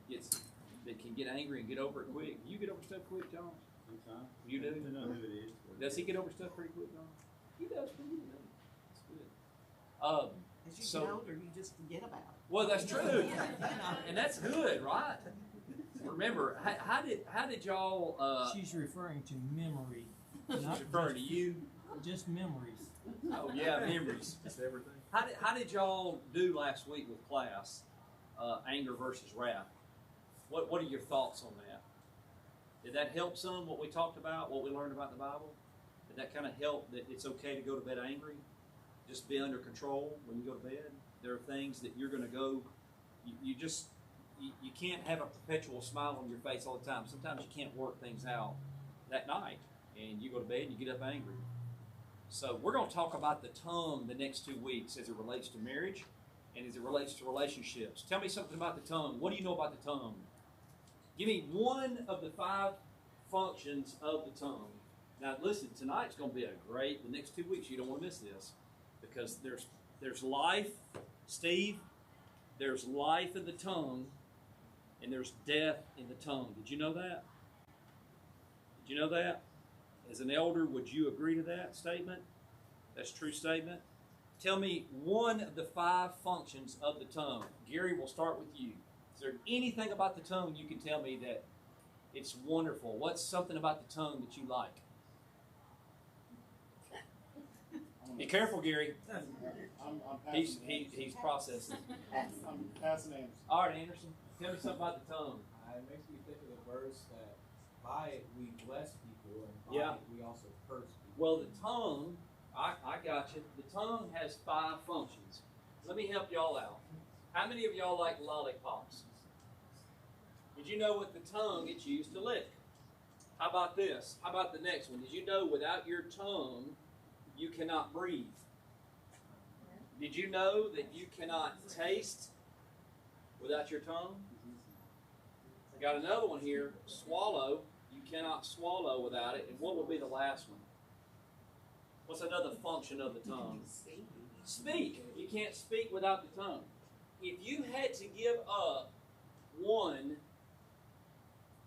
that can get angry and get over it quick. You get over stuff quick, John? Sometimes. You do? I know who it is. Does he get over stuff pretty quick, John? He does pretty good. That's good. As you get older, you just forget about it. Well, that's true, and that's good, right? Remember, how did y'all? She's referring to memory. She's referring to you. Just memories. Oh yeah, memories. That's everything. How did y'all do last week with class? Anger versus wrath. What are your thoughts on that? Did that help some? What we talked about, what we learned about the Bible? Did that kind of help that it's okay to go to bed angry? Just be under control when you go to bed. There are things that you're going to go. You can't have a perpetual smile on your face all the time. Sometimes you can't work things out that night, and you go to bed and you get up angry. So we're going to talk about the tongue the next 2 weeks as it relates to marriage and as it relates to relationships. Tell me something about the tongue. What do you know about the tongue? Give me one of the 5 functions of the tongue. Now listen, tonight's going to be the next 2 weeks, you don't want to miss this, because there's life, Steve, there's life in the tongue, and there's death in the tongue. Did you know that? Did you know that? As an elder, would you agree to that statement? That's a true statement. Tell me one of the 5 functions of the tongue. Gary, we'll start with you. Is there anything about the tongue you can tell me that it's wonderful? What's something about the tongue that you like? Be careful, Gary. I'm He's processing. I'm passing answers. All right, Anderson. Tell me something about the tongue. It makes me think of the verse that by it we bless people, and by it we also curse people. Well, the tongue, I got you. The tongue has 5 functions. Let me help y'all out. How many of y'all like lollipops? Did you know with the tongue it's used to lick? How about this? How about the next one? Did you know without your tongue you cannot breathe? Did you know that you cannot taste without your tongue? I got another one here. Swallow. You cannot swallow without it. And what would be the last one? What's another function of the tongue? Speak. You can't speak without the tongue. If you had to give up one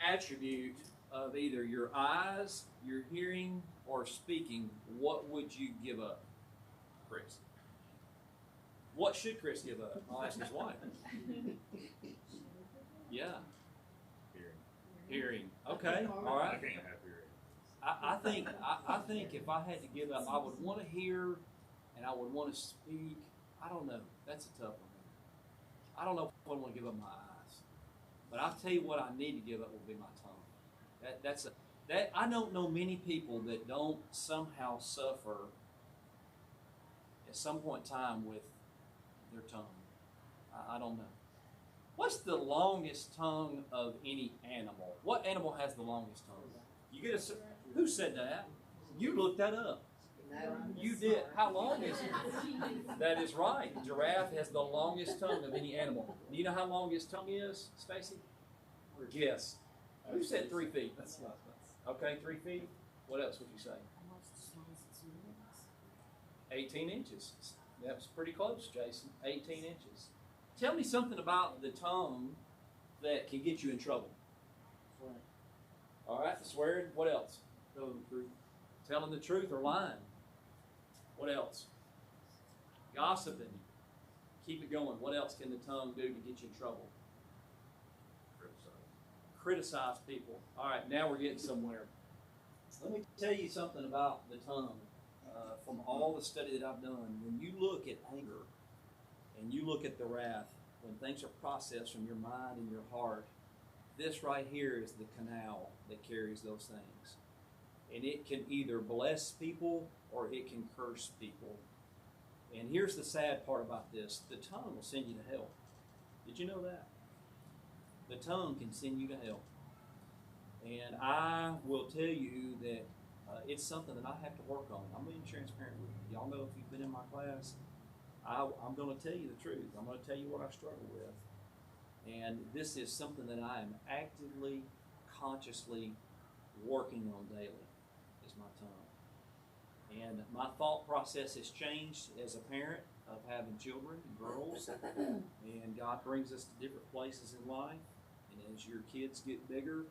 attribute of either your eyes, your hearing, or speaking, what would you give up, Chris? What should Chris give up? I'll ask his wife. Yeah. Hearing. Okay. All right. I can't have hearing. I think if I had to give up, I would want to hear and I would want to speak. I don't know. That's a tough one. I don't know if I want to give up my eyes, but I'll tell you what I need to give up will be my tongue. I don't know many people that don't somehow suffer at some point in time with their tongue. I don't know. What's the longest tongue of any animal? What animal has the longest tongue? You get a. Who said that? You looked that up. You did. How long is it? That is right. The giraffe has the longest tongue of any animal. Do you know how long his tongue is, Stacy? Yes. Who said 3 feet? Okay, 3 feet. What else would you say? 18 inches. That was pretty close, Jason. 18 inches. Tell me something about the tongue that can get you in trouble. All right, swearing. What else? Telling the truth. Telling the truth or lying. What else? Gossiping. Keep it going. What else can the tongue do to get you in trouble? Criticize people. All right, now we're getting somewhere. Let me tell you something about the tongue. From all the study that I've done, when you look at anger and you look at the wrath, when things are processed from your mind and your heart, this right here is the canal that carries those things. And it can either bless people or it can curse people. And here's the sad part about this. The tongue will send you to hell. Did you know that? The tongue can send you to hell. And I will tell you that it's something that I have to work on. I'm being transparent with you. Y'all know if you've been in my class, I'm going to tell you the truth. I'm going to tell you what I struggle with. And this is something that I am actively, consciously working on daily, is my tongue. And my thought process has changed as a parent of having children and girls. And God brings us to different places in life. And as your kids get bigger,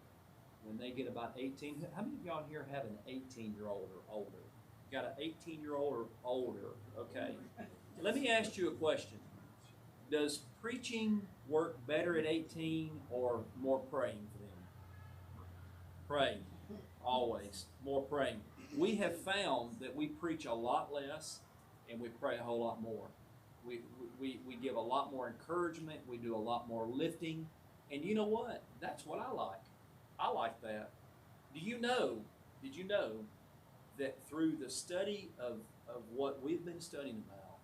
when they get about 18, how many of y'all here have an 18-year-old or older? Got an 18-year-old or older? Okay. Let me ask you a question. Does preaching work better at 18 or more praying for them? Praying. Always. More praying. We have found that we preach a lot less and we pray a whole lot more. We give a lot more encouragement. We do a lot more lifting. And you know what? That's what I like. I like that. Did you know that through the study of what we've been studying about,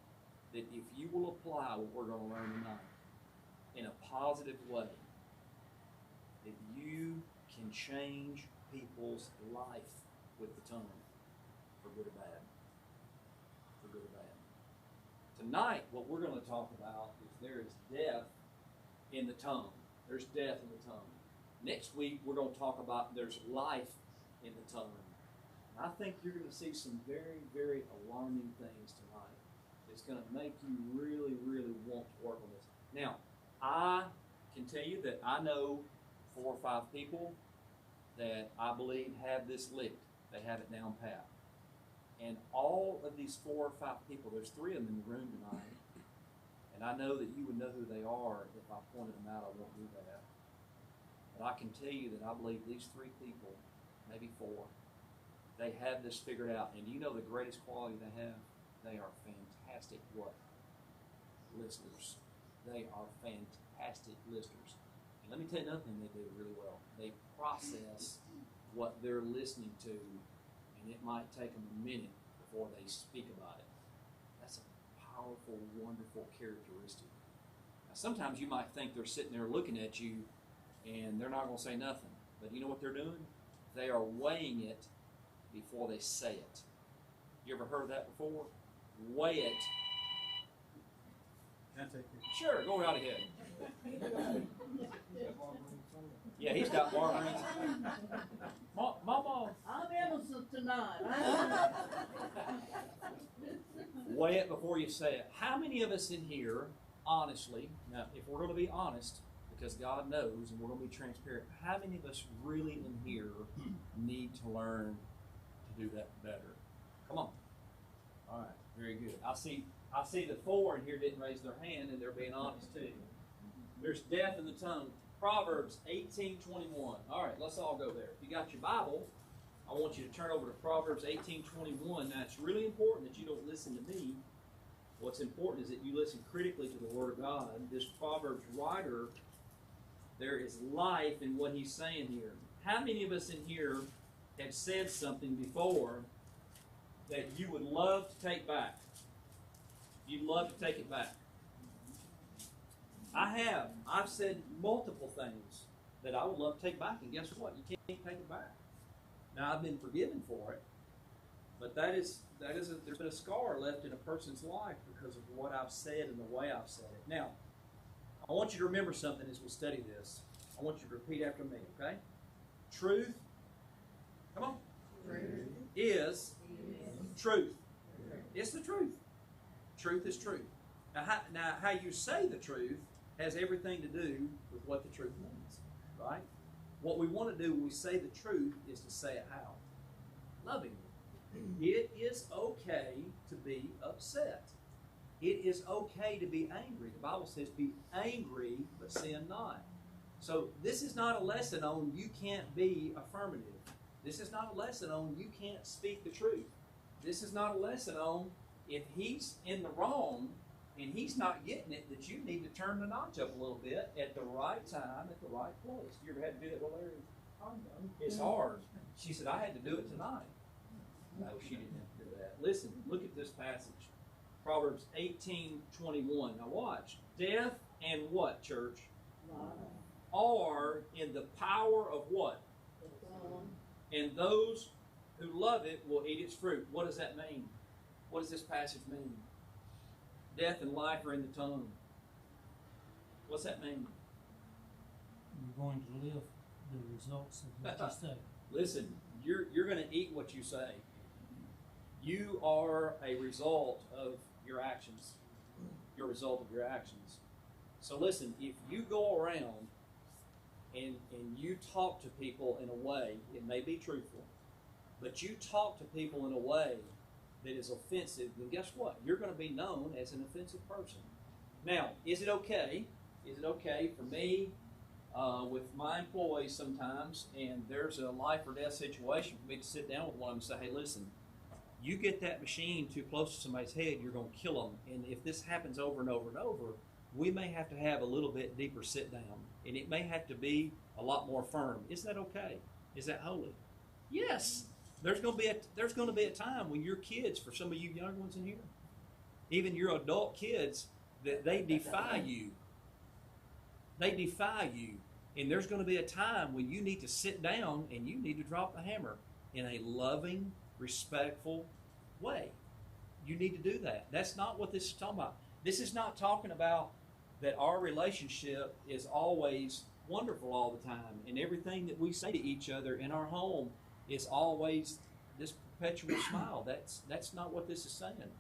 that if you will apply what we're going to learn tonight in a positive way, that you can change people's life with the tongue, for good or bad. For good or bad. Tonight, what we're going to talk about is there is death in the tongue. There's death in the tongue. Next week, we're going to talk about there's life in the tongue. And I think you're going to see some very, very alarming things tonight. It's going to make you really, really want to work on this. Now, I can tell you that I know 4 or 5 people that I believe have this licked. They have it down pat. And all of these 4 or 5 people, there's 3 of them in the room tonight, and I know that you would know who they are if I pointed them out. I won't do that. But I can tell you that I believe these 3 people, maybe 4, they have this figured out. And you know the greatest quality they have? They are fantastic what? Listeners. They are fantastic listeners. And let me tell you another thing they do really well. They process what they're listening to, and it might take them a minute before they speak about it. That's a powerful, wonderful characteristic. Now, sometimes you might think they're sitting there looking at you, and they're not going to say nothing. But you know what they're doing? They are weighing it before they say it. You ever heard of that before? Weigh it. Can I take it? Sure, go right ahead. Yeah, he's got barberries. Mama. I'm innocent tonight. Weigh it before you say it. How many of us in here, honestly, now if we're going to be honest, because God knows and we're going to be transparent, how many of us really in here need to learn to do that better? Come on. All right, very good. I see the 4 in here didn't raise their hand, and they're being honest too. There's death in the tongue. Proverbs 18:21. All right, let's all go there. If you got your Bible, I want you to turn over to Proverbs 18:21. Now, it's really important that you don't listen to me. What's important is that you listen critically to the Word of God. This Proverbs writer, there is life in what he's saying here. How many of us in here have said something before that you would love to take back? You'd love to take it back. I have. I've said multiple things that I would love to take back, and guess what? You can't take it back. Now, I've been forgiven for it, but there's been a scar left in a person's life because of what I've said and the way I've said it. Now, I want you to remember something as we study this. I want you to repeat after me, okay? Truth, come on, is truth. It's the truth. Truth is truth. Now, how you say the truth has everything to do with what the truth means, right? What we want to do when we say the truth is to say it how? Lovingly. It is okay to be upset. It is okay to be angry. The Bible says be angry, but sin not. So this is not a lesson on you can't be affirmative. This is not a lesson on you can't speak the truth. This is not a lesson on if he's in the wrong and he's not getting it, that you need to turn the notch up a little bit at the right time, at the right place. You ever had to do that with Larry? It's hard. She said, I had to do it tonight. No, she didn't have to do that. Listen, look at this passage. Proverbs 18:21. Now watch. Death and what, church? Are in the power of what? And those who love it will eat its fruit. What does that mean? What does this passage mean? Death and life are in the tongue. What's that mean? You're going to live the results of what you say. Listen, you're going to eat what you say. You are a result of your actions. You're a result of your actions. So listen, if you go around and you talk to people in a way, it may be truthful, but you talk to people in a way that is offensive, then guess what? You're going to be known as an offensive person. Now, is it okay? Is it okay for me with my employees sometimes, and there's a life or death situation, for me to sit down with one of them and say, hey, listen, you get that machine too close to somebody's head, you're going to kill them. And if this happens over and over and over, we may have to have a little bit deeper sit down, and it may have to be a lot more firm. Is that okay? Is that holy? Yes. There's going to be a time when your kids, for some of you younger ones in here, even your adult kids, that they defy you. They defy you. And there's going to be a time when you need to sit down and you need to drop the hammer in a loving, respectful way. You need to do that. That's not what this is talking about. This is not talking about that our relationship is always wonderful all the time, and everything that we say to each other in our home is always this perpetual smile. That's not what this is saying.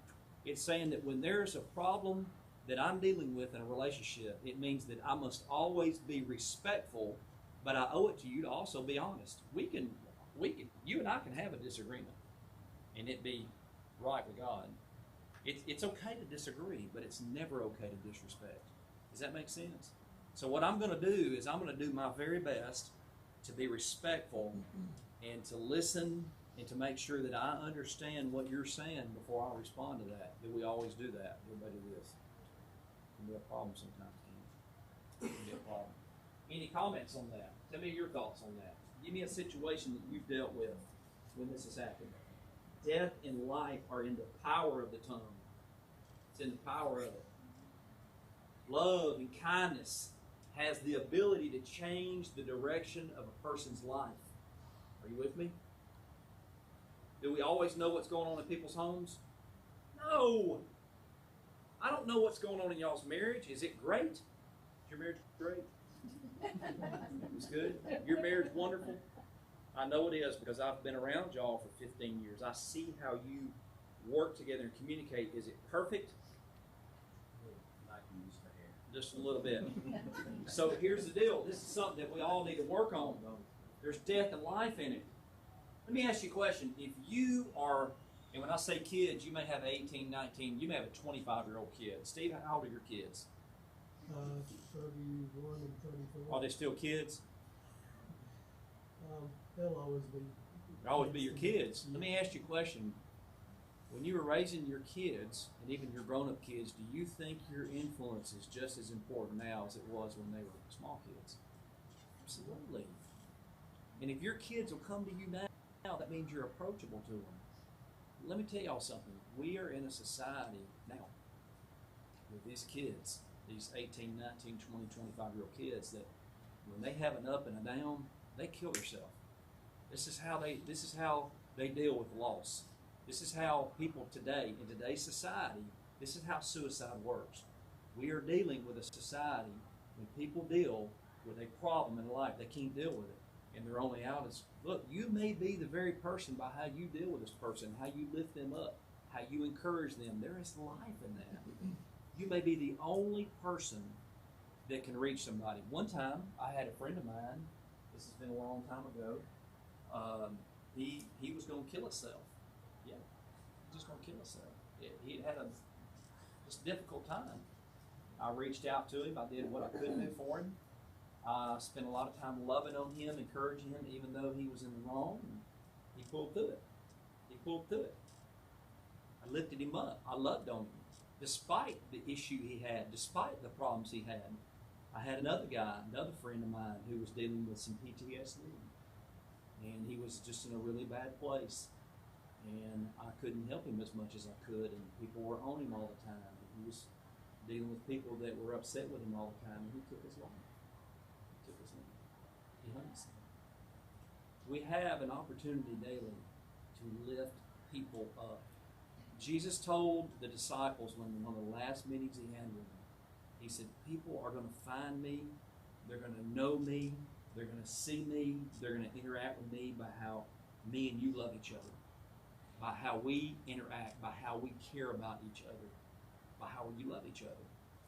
It's saying that when there's a problem that I'm dealing with in a relationship, it means that I must always be respectful, but I owe it to you to also be honest. You and I can have a disagreement, and it be right with God. It's okay to disagree, but it's never okay to disrespect. Does that make sense? So what I'm going to do is I'm going to do my very best to be respectful and to listen and to make sure that I understand what you're saying before I respond to that. Do we always do that? Everybody do this. It can be a problem sometimes. It can be a problem. Any comments on that? Tell me your thoughts on that. Give me a situation that you've dealt with when this has happened. Death and life are in the power of the tongue. It's in the power of it. Love and kindness has the ability to change the direction of a person's life. Are you with me? Do we always know what's going on in people's homes? No. I don't know what's going on in y'all's marriage. Is it great? Is your marriage great? It's good? Your marriage wonderful? I know it is because I've been around y'all for 15 years. I see how you work together and communicate. Is it perfect? Just a little bit. So here's the deal. This is something that we all need to work on. There's death and life in it. Let me ask you a question. If you are, and when I say kids, you may have 18, 19, you may have a 25-year-old kid. Steve, how old are your kids? 31 and 34. Are they still kids? They'll always be. They'll always be your kids. Let me ask you a question. When you were raising your kids, and even your grown-up kids, do you think your influence is just as important now as it was when they were small kids? Absolutely. And if your kids will come to you now, that means you're approachable to them. Let me tell y'all something. We are in a society now with these kids, these 18, 19, 20, 25-year-old kids, that when they have an up and a down, they kill themselves. This is how they deal with loss. This is how people today, in today's society, this is how suicide works. We are dealing with a society when people deal with a problem in life, they can't deal with it. And they're only out as, look, you may be the very person by how you deal with this person, how you lift them up, how you encourage them. There is life in that. You may be the only person that can reach somebody. One time, I had a friend of mine, this has been a long time ago, he was going to kill himself. Yeah, just going to kill himself. He had a difficult time. I reached out to him. I did what I could do for him. I spent a lot of time loving on him, encouraging him, even though he was in the wrong. And he pulled through it. He pulled through it. I lifted him up. I loved on him. Despite the issue he had, despite the problems he had, I had another friend of mine who was dealing with some PTSD. And he was just in a really bad place. And I couldn't help him as much as I could, and people were on him all the time. And he was dealing with people that were upset with him all the time, and he took his life. He hung himself. We have an opportunity daily to lift people up. Jesus told the disciples when one of the last meetings he had with them, he said, people are going to find me, they're going to know me, they're going to see me, they're going to interact with me by how me and you love each other, by how we interact, by how we care about each other, by how we love each other.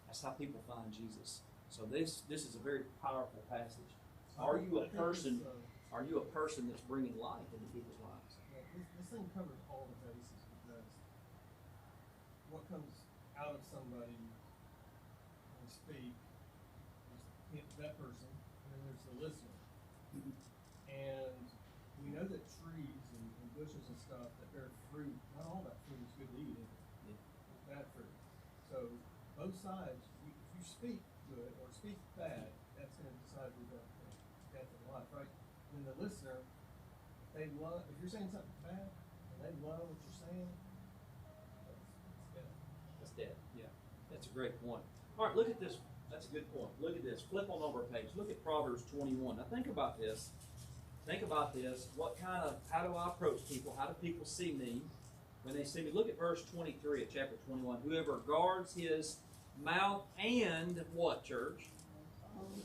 That's how people find Jesus. So this is a very powerful passage. Are you a I think person? it's, Are you a person that's bringing life into people's lives? yeah, this thing covers all the bases because what comes out of somebody when they speak is that person, and then there's the listener. And we know that trees and bushes and stuff that bear fruit, not all that fruit is good to eat, is it? It's bad fruit. So both sides, if you speak good or speak bad, that's going to decide who's got death and life, right? And the listener, if you're saying something bad and they love what you're saying, that's dead. That's dead. Yeah, that's a great point. All right, look at this. That's a good point. Look at this. Flip on over a page. Look at Proverbs 21. Now think about this. Think about this. How do I approach people? How do people see me when they see me? Look at verse 23 of chapter 21. Whoever guards his mouth and what, church?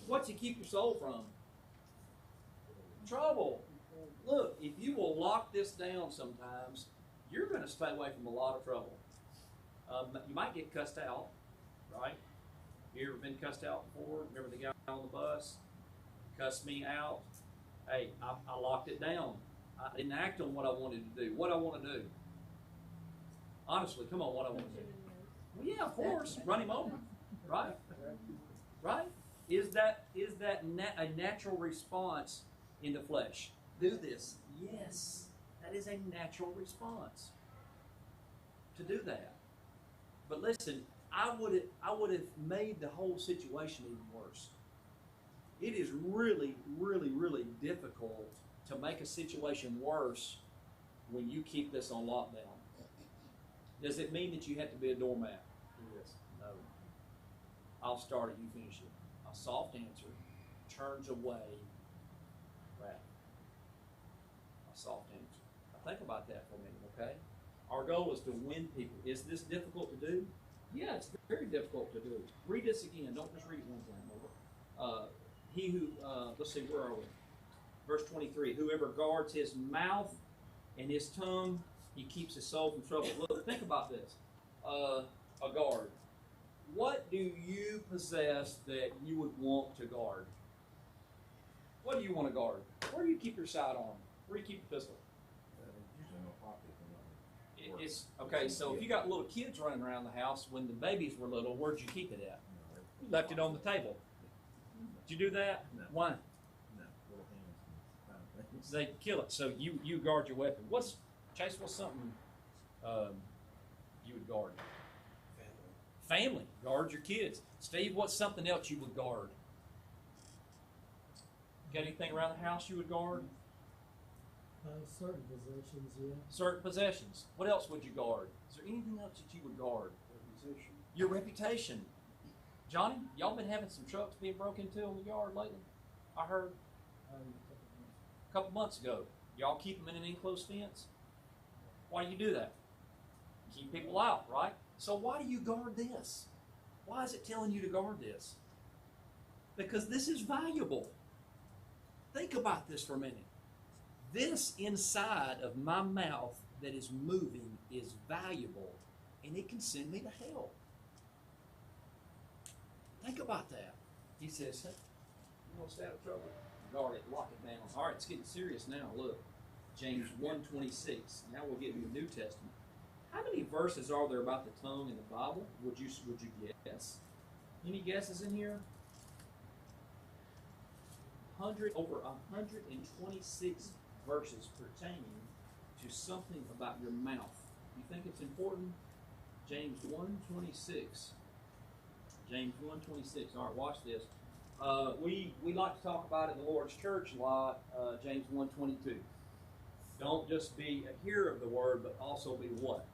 What to keep your soul from? Trouble. Look, if you will lock this down sometimes, you're going to stay away from a lot of trouble. You might get cussed out, right? You ever been cussed out before? Remember the guy on the bus? Cussed me out. Hey, I locked it down. I didn't act on what I wanted to do. What I want to do. Honestly, come on, what I want to do. Well, yeah, of course. Run him over. Right? Right? Is that a natural response in the flesh? Do this. Yes. That is a natural response to do that. But listen, I would have made the whole situation even worse. It is really, really, really difficult to make a situation worse when you keep this on lockdown. Does it mean that you have to be a doormat? Yes. No. I'll start it, you finish it. A soft answer turns away wrath. A soft answer. Now think about that for a minute, okay? Our goal is to win people. Is this difficult to do? Yeah, it's very difficult to do. Read this again. Don't just read it one time. Let's see, where are we? Verse 23. Whoever guards his mouth and his tongue, he keeps his soul from trouble. Look, think about this. A guard. What do you possess that you would want to guard? What do you want to guard? Where do you keep your sidearm? Where do you keep your pistol? Usually in my pocket. It's okay. So if you got little kids running around the house when the babies were little, where'd you keep it at? You left it on the table. Did you do that? No. Why? No, little hands. They kill it. So you guard your weapon. What's something you would guard? Family. Guard your kids. Steve, what's something else you would guard? Got anything around the house you would guard? Certain possessions, yeah. Certain possessions. What else would you guard? Is there anything else that you would guard? Reputation. Your reputation. Johnny, y'all been having some trucks being broken into in the yard lately? I heard a couple months ago. Y'all keep them in an enclosed fence? Why do you do that? Keep people out, right? So why do you guard this? Why is it telling you to guard this? Because this is valuable. Think about this for a minute. This inside of my mouth that is moving is valuable, and it can send me to hell. Think about that. He says, hey, you want to stay out of trouble? Guard it, lock it down. All right, it's getting serious now. Look, James 1:26. Now we'll get into the New Testament. How many verses are there about the tongue in the Bible? Would you guess? Any guesses in here? Over 126 verses pertaining to something about your mouth. You think it's important? James 1:26. James 1:26. All right, watch this. We like to talk about it in the Lord's church a lot. James 1:22. Don't just be a hearer of the word, but also be what?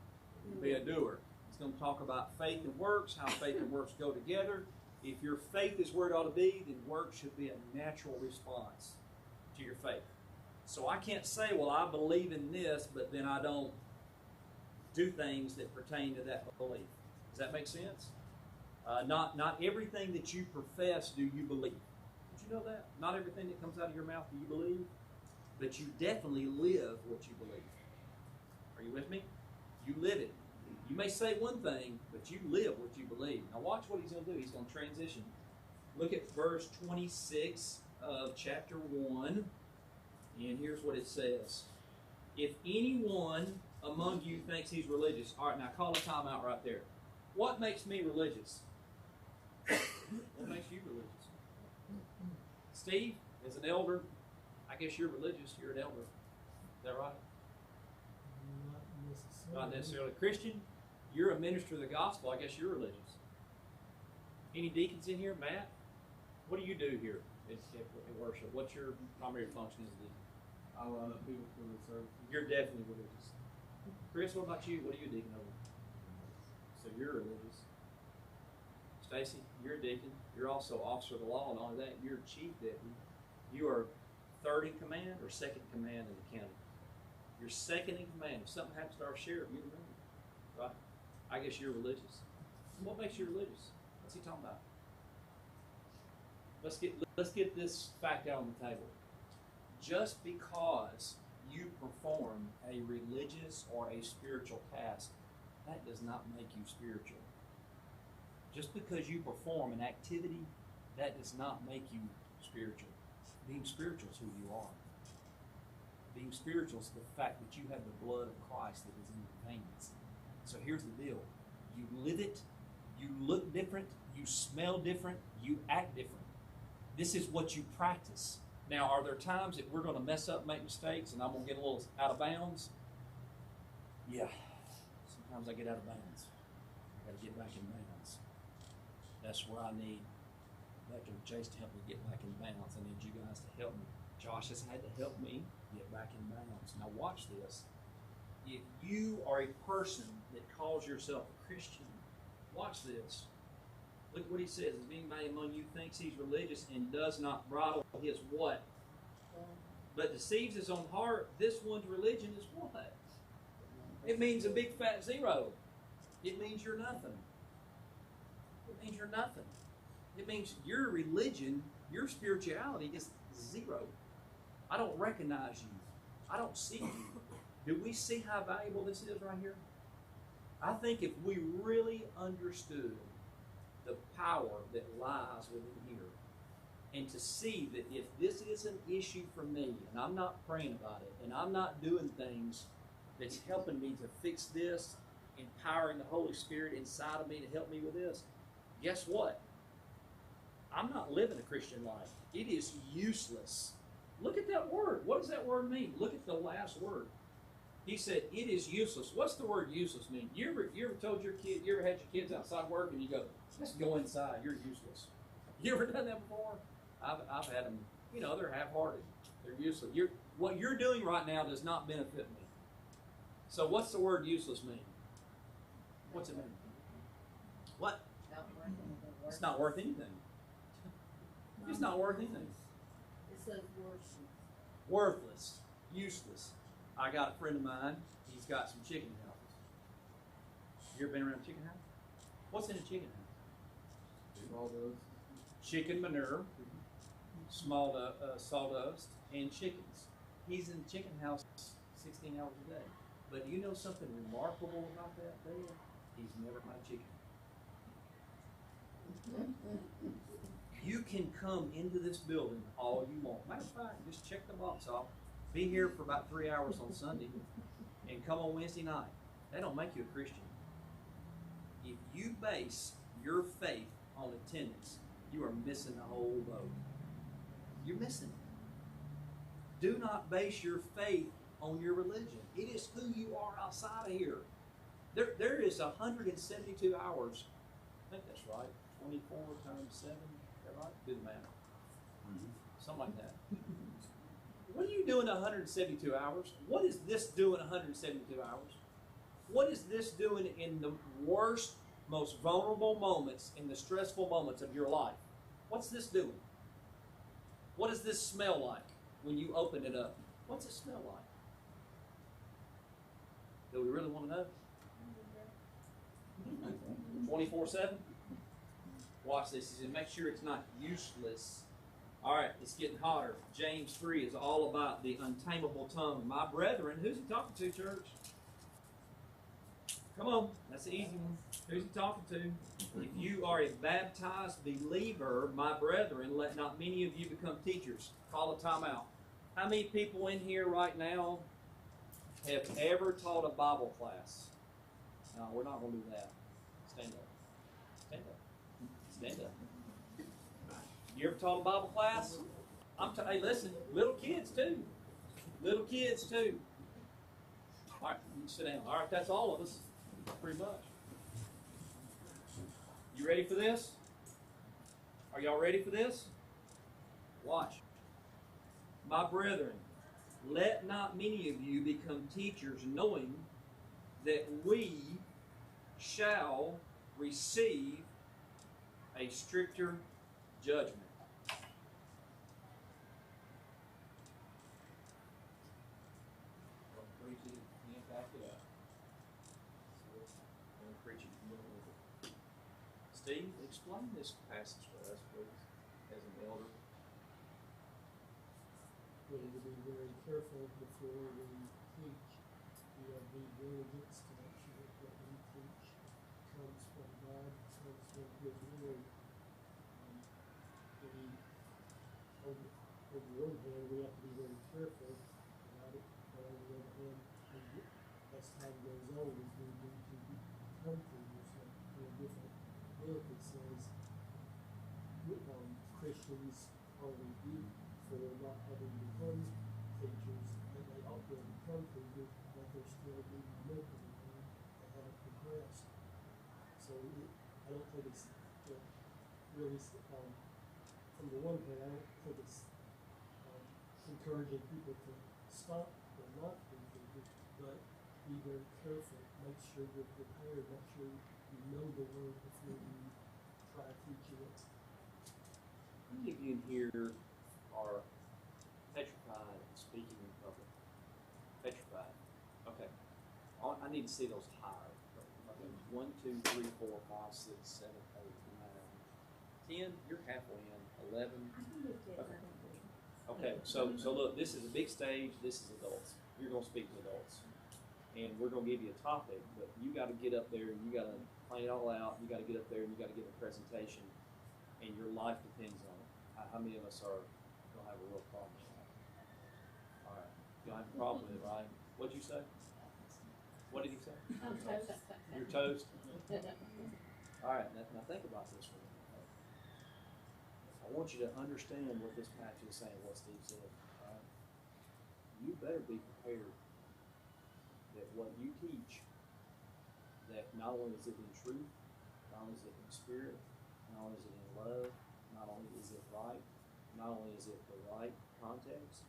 Be a doer. It's going to talk about faith and works, how faith and works go together. If your faith is where it ought to be, then work should be a natural response to your faith. So I can't say, well, I believe in this, but then I don't do things that pertain to that belief. Does that make sense? Not everything that you profess do you believe. Did you know that? Not everything that comes out of your mouth do you believe, but you definitely live what you believe. Are you with me? You live it. You may say one thing, but you live what you believe. Now watch what he's going to do. He's going to transition. Look at verse 26 of chapter 1, and here's what it says. If anyone among you thinks he's religious, all right, now call a time out right there. What makes me religious? What makes you religious? Steve, as an elder, I guess you're religious. You're an elder. Is that right? Not necessarily. Christian, you're a minister of the gospel. I guess you're religious. Any deacons in here? Matt, what do you do here at worship? What's your primary function as a deacon? I line up people for the service. You're definitely religious. Chris, what about you? What are you a deacon over? So you're religious. Stacy, you're a deacon. You're also officer of the law, and all of that. You're chief deputy. You are third in command or second in command in the county. You're second in command. If something happens to our sheriff, you're the man, right? I guess you're religious. What makes you religious? What's he talking about? Let's get this fact out on the table. Just because you perform a religious or a spiritual task, that does not make you spiritual. Just because you perform an activity, that does not make you spiritual. Being spiritual is who you are. Being spiritual is the fact that you have the blood of Christ that is in your veins. So here's the deal. You live it, you look different, you smell different, you act different. This is what you practice. Now, are there times that we're going to mess up, make mistakes, and I'm going to get a little out of bounds? Yeah. Sometimes I get out of bounds. I've got to get back in bounds. That's where I need Becky and Chase to help me get back in bounds. I need you guys to help me. Josh has had to help me get back in bounds. Now watch this. If you are a person that calls yourself a Christian, watch this. Look what he says. If anybody among you thinks he's religious and does not bridle his what? But deceives his own heart, this one's religion is what? It means a big fat zero. It means you're nothing. It means you're nothing. It means your religion, your spirituality is zero. I don't recognize you. I don't see you. Do we see how valuable this is right here? I think if we really understood the power that lies within here, and to see that if this is an issue for me, and I'm not praying about it, and I'm not doing things that's helping me to fix this, empowering the Holy Spirit inside of me to help me with this, guess what? I'm not living a Christian life. It is useless. Look at that word. What does that word mean? Look at the last word. He said, it is useless. What's the word useless mean? You ever told your kid, you ever had your kids outside work and you go, just go inside, you're useless. You ever done that before? I've had them, they're half-hearted. They're useless. What you're doing right now does not benefit me. So what's the word useless mean? What's it mean? What? It's not worth anything. It's not worth anything. It says worthless. Worthless. Useless. I got a friend of mine. He's got some chicken houses. You ever been around a chicken house? What's in a chicken house? Sawdust. Chicken manure, small sawdust, and chickens. He's in the chicken house 16 hours a day. But do you know something remarkable about that there? He's never had chicken. You can come into this building all you want. Matter of fact, just check the box off. Be here for about 3 hours on Sunday and come on Wednesday night. That don't make you a Christian. If you base your faith on attendance, you are missing the whole boat. You're missing it. Do not base your faith on your religion. It is who you are outside of here. There is 172 hours. I think that's right. 24 times 7. Is that right? Do the math. Something like that. What are you doing 172 hours? What is this doing 172 hours? What is this doing in the worst, most vulnerable moments, in the stressful moments of your life? What's this doing? What does this smell like when you open it up? What's it smell like? Do we really want to know? 24/7? Watch this. He said, make sure it's not useless. All right, it's getting hotter. James 3 is all about the untamable tongue. My brethren, who's he talking to, church? Come on, that's the easy one. Who's he talking to? If you are a baptized believer, my brethren, let not many of you become teachers. Call a timeout. How many people in here right now have ever taught a Bible class? No, we're not going to do that. Stand up. Stand up. Stand up. You ever taught a Bible class? Hey, listen, little kids too. Little kids too. All right, you sit down. All right, that's all of us, pretty much. You ready for this? Are y'all ready for this? Watch. My brethren, let not many of you become teachers, knowing that we shall receive a stricter judgment. Steve, explain this passage for us, please, as an elder. We need to be very careful before we teach. We have to be diligent to make sure that what we teach comes from God, comes from His Word. On the one hand, we have to be very careful about it, but on the other hand, as time goes on, we need to become teachers. In a different book, it says Christians are rebuked for not having become teachers, and they ought to become teachers, but they're still being mentored and they haven't progressed. So I don't think it's really, from the one hand, I don't think it's encouraging people to stop or not be teachers, but be very careful, make sure you're prepared, make sure you know the word before you try teaching it. How many of you in here are petrified of speaking in public? Petrified. Okay. I need to see those higher. 1, 2, 3, 4, 5, 6, 7, 8, 9, 10. You're halfway in. 11. Okay. So look, this is a big stage. This is adults. You're going to speak to adults, and we're going to give you a topic, but you got to get up there and you got to plan it all out. You got to get up there and you got to give a presentation, and your life depends on it. How many of us are going to have a real problem with that? All right. You don't have a problem with it, right? What'd you say? What did he say? I'm toast. You're toast? All right. Now think about this for a minute. I want you to understand what this passage is saying, what Steve said. All right? You better be prepared that what you teach, that not only is it in truth, not only is it in spirit, not only is it in love, not only is it right, not only is it the right context,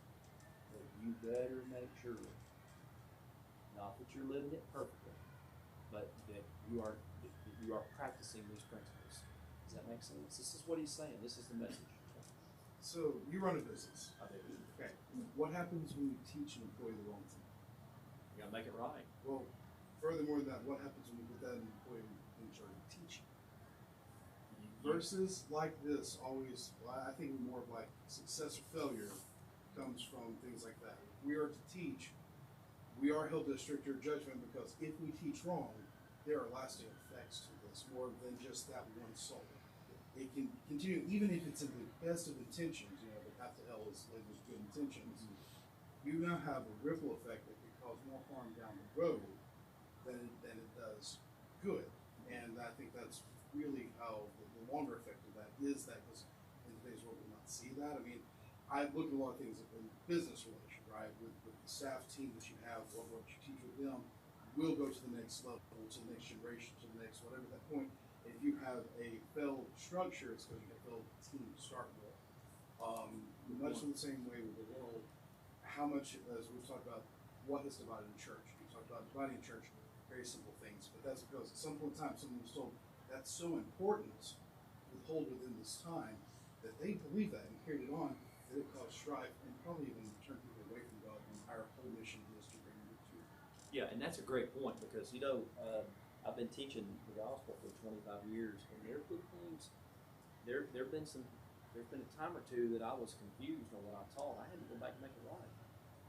but you better make sure, not that you're living it perfectly, but that you are practicing these principles. Does that make sense? This is what he's saying. This is the message. So you run a business. I do. Okay. What happens when you teach an employee the wrong thing? You gotta make it right. Well, furthermore than that, what happens when you put that employee in charge of teaching? Versus like this, always, I think more of like success or failure comes from things like that. If we are to teach, we are held to a stricter judgment because if we teach wrong, there are lasting effects to this, more than just that one soul. It can continue, even if it's in the best of intentions, you know, the path to hell is laid with good intentions. You now have a ripple effect that could cause more harm down the road than it does good. And I think that's really how the longer effect of that is that, because in today's world we not see that. I mean, I look at a lot of things in business relation, right? With the staff team that you have, what you teach with them will go to the next level, to the next generation, to the next whatever that point. If you have a failed structure, it's because you have a failed team to start with. Much in the same way with the world, how much, as we've talked about, what is divided in church. We talked about dividing church, very simple things, but that's because at some point in time someone was told that's so important to hold within this time that they believe that and carried it on, that it caused strife and probably even turned people away from God when our whole mission is to bring them to. Yeah, and that's a great point because, you know, I've been teaching the gospel for 25 years, and there have been things, there's been a time or two that I was confused on what I taught. I had to go back and make it right.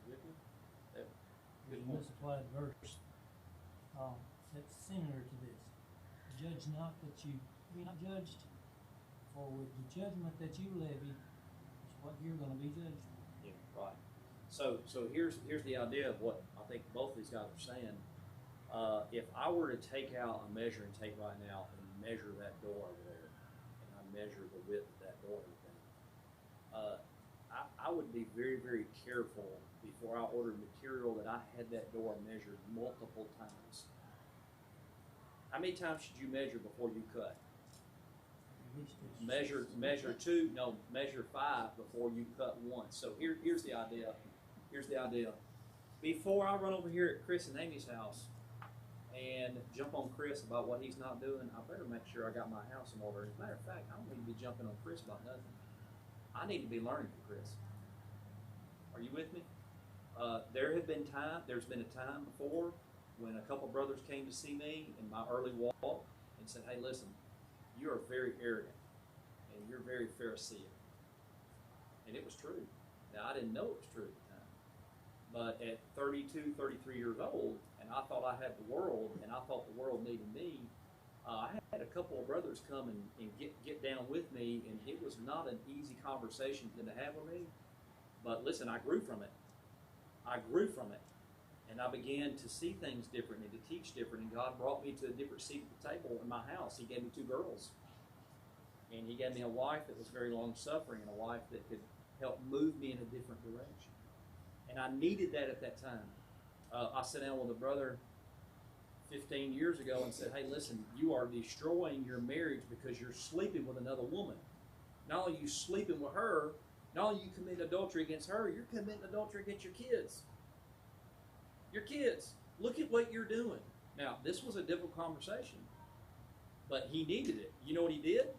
With me? The misapplied verse. that's similar to this. Judge not that you be not judged, for with the judgment that you levy is what you're going to be judged for. Yeah, right. So here's the idea of what I think both of these guys are saying. If I were to take out a measuring tape right now and measure that door over there, and I measure the width of that door, I would be very, very careful before I ordered material that I had that door measured multiple times. How many times should you measure before you cut? Measure 5 before you cut once. So here's the idea. Here's the idea. Before I run over here at Chris and Amy's house and jump on Chris about what he's not doing, I better make sure I got my house in order. As a matter of fact, I don't need to be jumping on Chris about nothing. I need to be learning from Chris. Are you with me? There's been a time before when a couple brothers came to see me in my early walk and said, "Hey, listen, you are very arrogant and you're very Pharisaic." And it was true. Now, I didn't know it was true at the time. But at 32, 33 years old, and I thought I had the world, and I thought the world needed me, I had a couple of brothers come and get down with me, and it was not an easy conversation to have with me. But listen, I grew from it. And I began to see things different and to teach different, and God brought me to a different seat at the table in my house. He gave me 2 girls. And He gave me a wife that was very long-suffering and a wife that could help move me in a different direction. And I needed that at that time. I sat down with a brother 15 years ago and said, "Hey, listen, you are destroying your marriage because you're sleeping with another woman. Not only are you sleeping with her, not only you commit adultery against her, you're committing adultery against your kids. Your kids. Look at what you're doing." Now, this was a difficult conversation, but he needed it. You know what he did?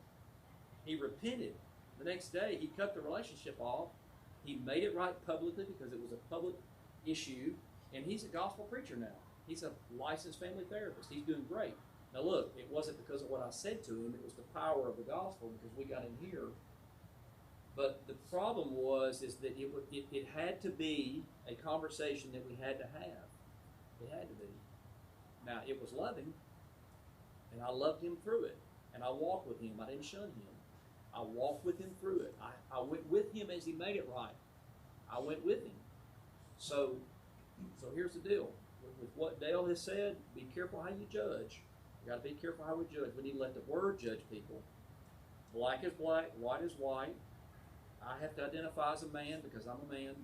He repented. The next day, he cut the relationship off. He made it right publicly because it was a public issue, and he's a gospel preacher now. He's a licensed family therapist. He's doing great. Now, look, it wasn't because of what I said to him. It was the power of the gospel because we got in here. But the problem is that it had to be a conversation that we had to have. It had to be. Now, it was loving, and I loved him through it, and I walked with him. I didn't shun him. I walked with him through it. I went with him as he made it right. I went with him. So here's the deal. With what Dale has said, be careful how you judge. You got to be careful how we judge. We need to let the Word judge people. Black is black, white is white. I have to identify as a man because I'm a man.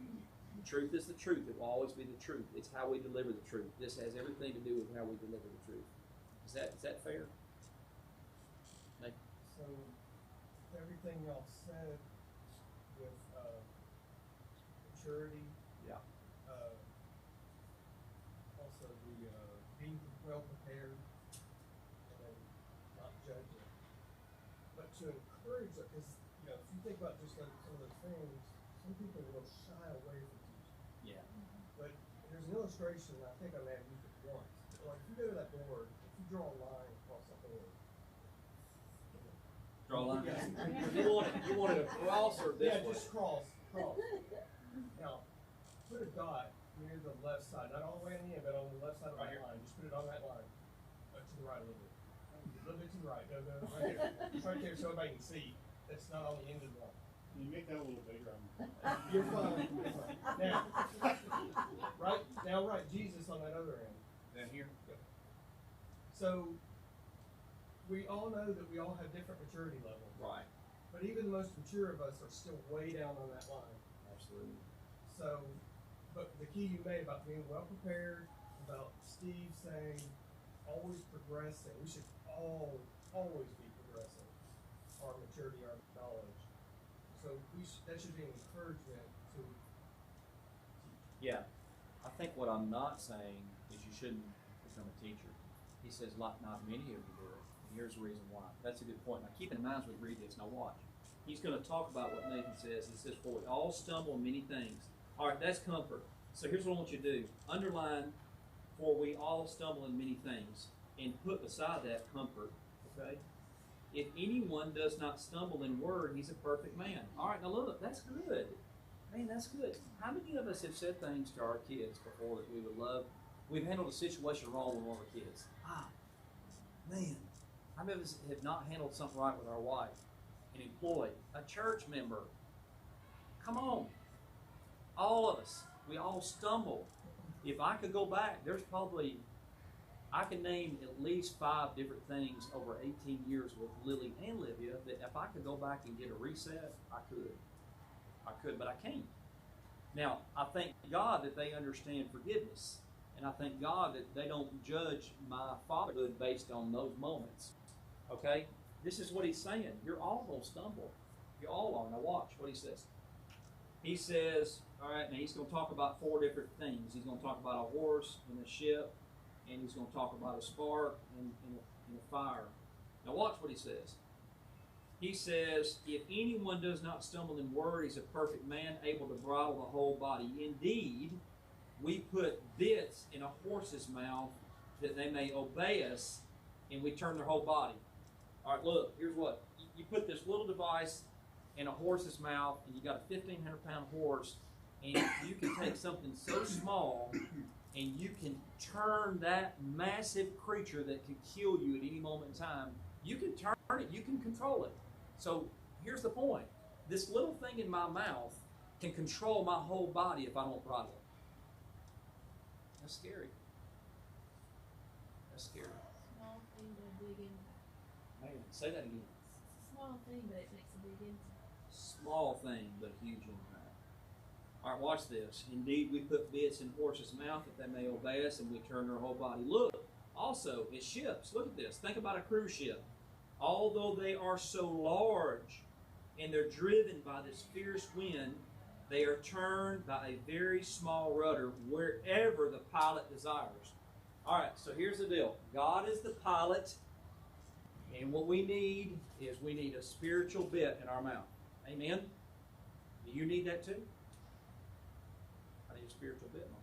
The truth is the truth. It will always be the truth. It's how we deliver the truth. This has everything to do with how we deliver the truth. Is that fair? Nick? So, everything y'all said with maturity, Yeah. also the being well prepared, and then not judging, but to encourage it, because if you think about just like some of those things, some people will shy away from teaching. Yeah. But there's an illustration, I think I may have used it once. Like if you go to that board, if you draw a line across that board. Draw a line. Yeah. You wanted a cross or this way? Just cross. Now, put a dot near the left side, not all the way in the end, but on the left side of Right that here. line. Just put it on that line. To the right a little bit. A little bit to the right. No, right here. It's right there so everybody can see. It's not on the end of the line. Can you make that a little bigger? You're fine. Now, write Jesus on that other end. Down here? Yep. So, we all know that we all have different maturity levels. Right. But even the most mature of us are still way down on that line. Absolutely. So, but the key you made about being well prepared, about Steve saying always progressing, we should always be progressing our maturity, our knowledge. So that should be an encouragement to teach. Yeah. I think what I'm not saying is you shouldn't become a teacher. He says, not many of you do it. And here's the reason why. That's a good point. Now keep in mind as we read this. Now watch. He's going to talk about what Nathan says. He says, for we all stumble in many things. All right, that's comfort. So here's what I want you to do. Underline, for we all stumble in many things. And put beside that comfort. Okay? If anyone does not stumble in word, he's a perfect man. All right, now look, that's good. Man, that's good. How many of us have said things to our kids before that we would love we've handled a situation wrong with one of the kids. Man, how many of us have not handled something right with our wife, an employee, a church member? Come on. All of us. We all stumble. If I could go back, I can name at least 5 different things over 18 years with Lily and Livia that if I could go back and get a reset, I could, but I can't. Now, I thank God that they understand forgiveness. And I thank God that they don't judge my fatherhood based on those moments. Okay? This is what he's saying. You're all going to stumble. You all are. Now watch what he says. He says, all right, now he's going to talk about 4 different things. He's going to talk about a horse and a ship, and he's going to talk about a spark and a fire. Now watch what he says. He says, if anyone does not stumble in word, he's a perfect man, able to bridle the whole body. Indeed, we put bits in a horse's mouth that they may obey us, and we turn their whole body. All right, look, here's what. You put this little device in a horse's mouth, and you got a 1,500-pound horse, and you can take something so small, and you can turn that massive creature that could kill you at any moment in time. You can turn it. You can control it. So here's the point. This little thing in my mouth can control my whole body if I don't bridle it. That's scary. That's scary. Small thing, but a big impact. Man, say that again. It's a small thing, but it makes a big impact. Small thing, but huge impact. All right, watch this. Indeed, we put bits in horses' mouth that they may obey us, and we turn their whole body. Look, also, it's ships. Look at this. Think about a cruise ship. Although they are so large, and they're driven by this fierce wind, they are turned by a very small rudder wherever the pilot desires. All right, so here's the deal. God is the pilot, and what we need is we need a spiritual bit in our mouth. Amen? Do you need that too? I need a spiritual bit in my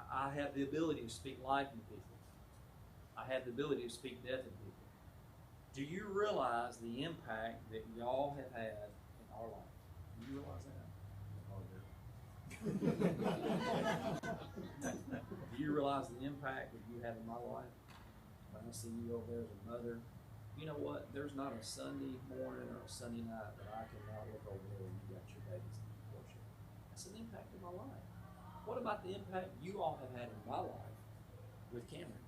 mouth. I have the ability to speak life into people. I have the ability to speak death into people. Do you realize the impact that y'all have had in our life? Do you realize that? Do you realize the impact that you have in my life? When I see you over there as a mother, you know what? There's not a Sunday morning or a Sunday night that I can now look over there and you got your babies in worship. That's an impact in my life. What about the impact you all have had in my life with Cameron?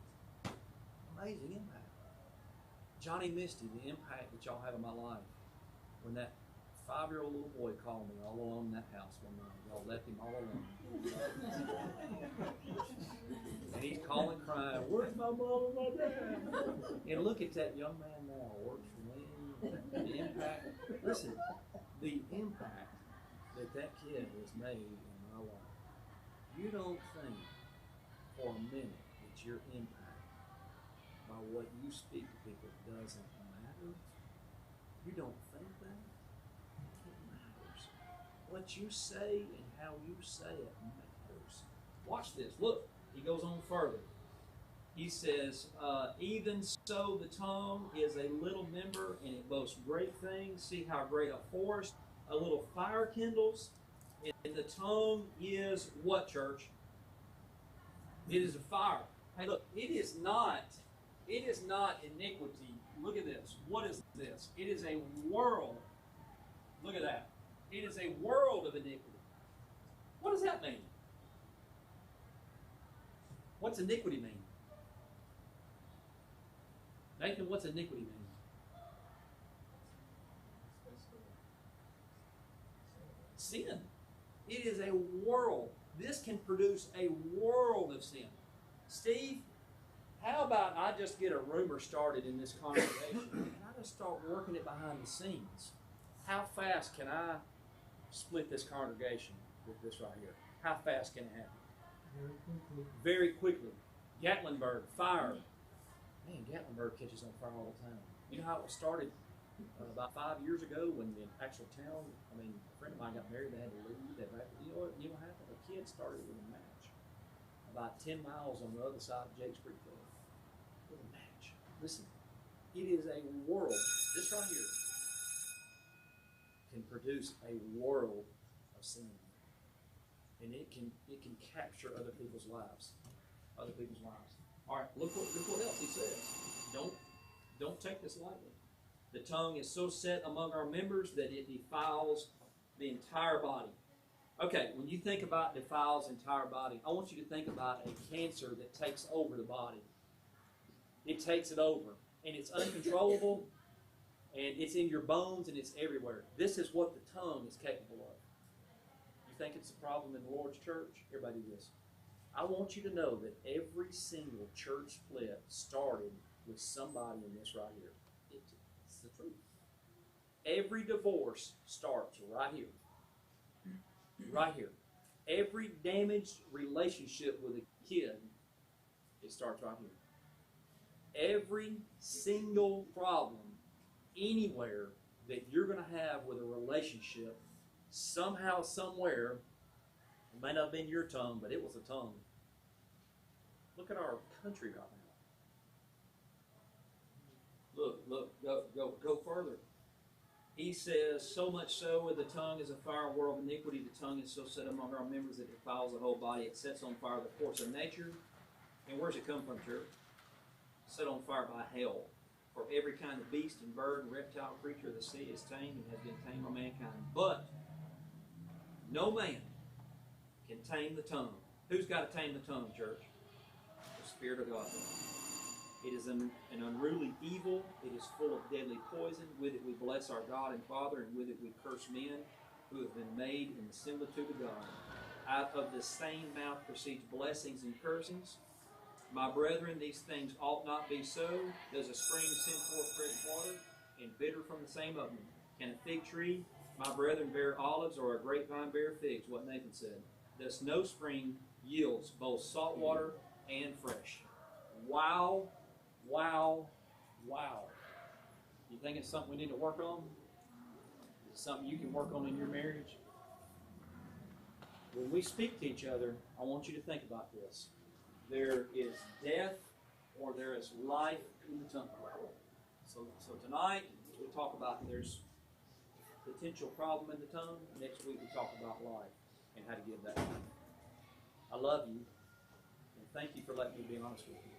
Amazing impact. Johnny Misty, the impact that y'all have in my life. When that 5-year-old little boy called me all alone in that house one night. Y'all left him all alone. And he's calling, crying, where's my mom and my dad? And look at that young man now, works for me. The impact, listen, the impact that kid has made in my life. You don't think for a minute that your impact by what you speak to people doesn't matter? You don't think that? What you say and how you say it matters. Watch this. Look, he goes on further. He says, even so the tongue is a little member and it boasts great things. See how great a forest a little fire kindles. And the tongue is what, church? It is a fire. Hey, look, it is not iniquity. Look at this. What is this? It is a world. Look at that. It is a world of iniquity. What does that mean? What's iniquity mean? Nathan, what's iniquity mean? Sin. It is a world. This can produce a world of sin. Steve, how about I just get a rumor started in this congregation and I just start working it behind the scenes? How fast can I split this congregation with this right here? How fast can it happen? Very quickly. Gatlinburg, fire. Man, Gatlinburg catches on fire all the time. You know how it started about 5 years ago when the actual town, a friend of mine got married, they had to leave. You know what happened? A kid started with a match about 10 miles on the other side of Jakes Creek Road. With a match. Listen, it is a world. This right here can produce a world of sin. and it can capture other people's lives. Other people's lives. All right, look what else he says. Don't take this lightly. The tongue is so set among our members that it defiles the entire body. Okay, when you think about defiles the entire body, I want you to think about a cancer that takes over the body. It takes it over, and it's uncontrollable, and it's in your bones, and it's everywhere. This is what the tongue is capable of. You think it's a problem in the Lord's church? Everybody do this. I want you to know that every single church split started with somebody in this right here. It's the truth. Every divorce starts right here. Right here. Every damaged relationship with a kid, it starts right here. Every single problem anywhere that you're going to have with a relationship, somehow, somewhere, it may not have been your tongue, but it was a tongue. Look at our country right now. Look, go further. He says, so much so with the tongue is a fire, world of iniquity. The tongue is so set among our members that it defiles the whole body. It sets on fire the course of nature. And where's it come from, church? Set on fire by hell. For every kind of beast and bird and reptile creature of the sea is tamed and has been tamed by mankind. But no man can tame the tongue. Who's got to tame the tongue, church? The Spirit of God. It is an unruly evil. It is full of deadly poison. With it we bless our God and Father, and with it we curse men who have been made in the similitude of God. Out of the same mouth proceeds blessings and cursings. My brethren, these things ought not be so. Does a spring send forth fresh water, and bitter from the same oven? Can a fig tree, my brethren, bear olives, or a grapevine bear figs? What Nathan said. Thus no spring yields both salt water and fresh. Wow. Wow. Wow. You think it's something we need to work on? Is it something you can work on in your marriage? When we speak to each other, I want you to think about this. There is death or there is life in the tongue. So tonight we talk about there's potential problem in the tongue. Next week we talk about life and how to give that life. I love you, and thank you for letting me be honest with you.